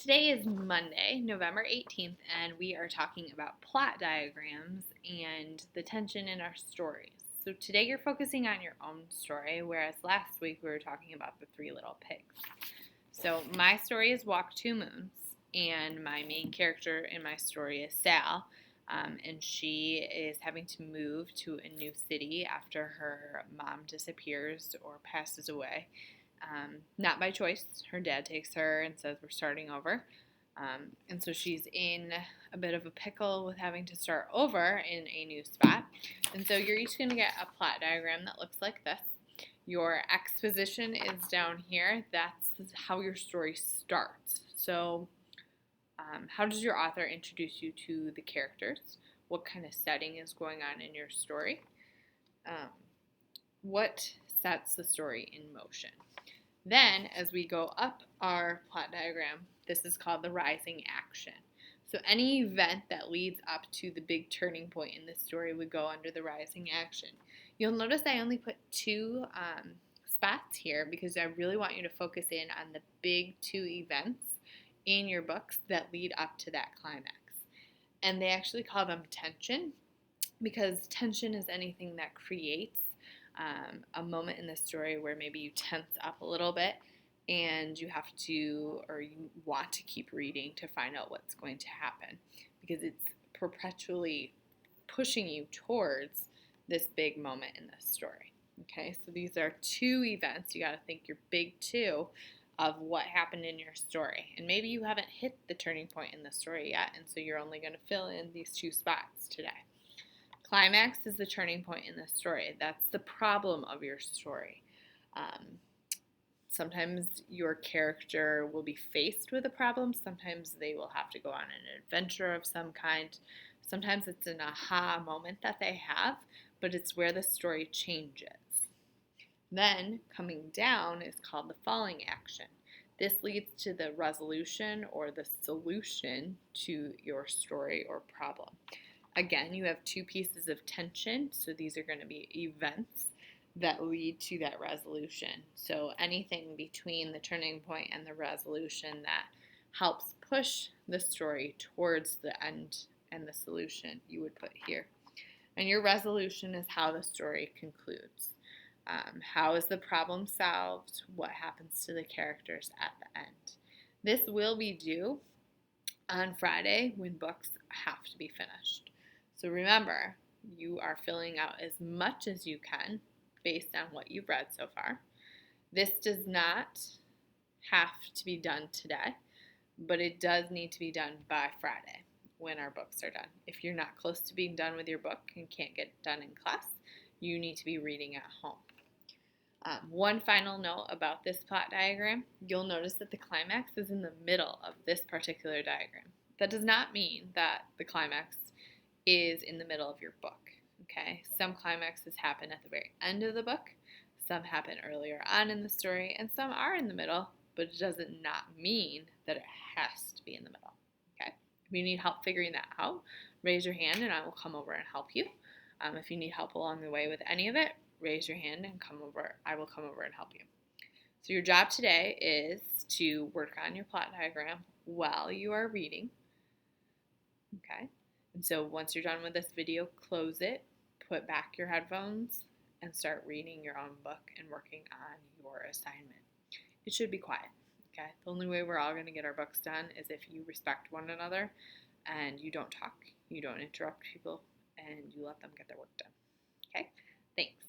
Today is Monday, November 18th, and we are talking about plot diagrams and the tension in our stories. So today you're focusing on your own story, whereas last week we were talking about the Three Little Pigs. So my story is Walk Two Moons, and my main character in my story is Sal, and she is having to move to a new city after her mom disappears or passes away. Not by choice. Her dad takes her and says we're starting over. And so she's in a bit of a pickle with having to start over in a new spot. And so you're each going to get a plot diagram that looks like this. Your exposition is down here. That's how your story starts. So how does your author introduce you to the characters? What kind of setting is going on in your story? What sets the story in motion? Then, as we go up our plot diagram, this is called the rising action. So any event that leads up to the big turning point in this story would go under the rising action. You'll notice I only put two spots here because I really want you to focus in on the big two events in your books that lead up to that climax. And they actually call them tension because tension is anything that creates a moment in the story where maybe you tense up a little bit and you have to, or you want to keep reading to find out what's going to happen because it's perpetually pushing you towards this big moment in the story. Okay, so these are two events. You got to think your big two of what happened in your story. And maybe you haven't hit the turning point in the story yet, and so you're only going to fill in these two spots today. Climax is the turning point in the story. That's the problem of your story. Sometimes your character will be faced with a problem. Sometimes they will have to go on an adventure of some kind. Sometimes it's an aha moment that they have, but it's where the story changes. Then coming down is called the falling action. This leads to the resolution or the solution to your story or problem. Again, you have two pieces of tension, so these are going to be events that lead to that resolution. So anything between the turning point and the resolution that helps push the story towards the end and the solution you would put here. And your resolution is how the story concludes. How is the problem solved? What happens to the characters at the end? This will be due on Friday when books have to be finished. So remember, you are filling out as much as you can based on what you've read so far. This does not have to be done today, but it does need to be done by Friday when our books are done. If you're not close to being done with your book and can't get it done in class, you need to be reading at home. One final note about this plot diagram, you'll notice that the climax is in the middle of this particular diagram. That does not mean that the climax is in the middle of your book, okay? Some climaxes happen at the very end of the book, some happen earlier on in the story, and some are in the middle, but it doesn't not mean that it has to be in the middle, okay? If you need help figuring that out, raise your hand and I will come over and help you. If you need help along the way with any of it, raise your hand and come over. I will come over and help you. So your job today is to work on your plot diagram while you are reading, okay? And so once you're done with this video, close it, put back your headphones, and start reading your own book and working on your assignment. It should be quiet, okay? The only way we're all going to get our books done is if you respect one another and you don't talk, you don't interrupt people, and you let them get their work done, okay? Thanks.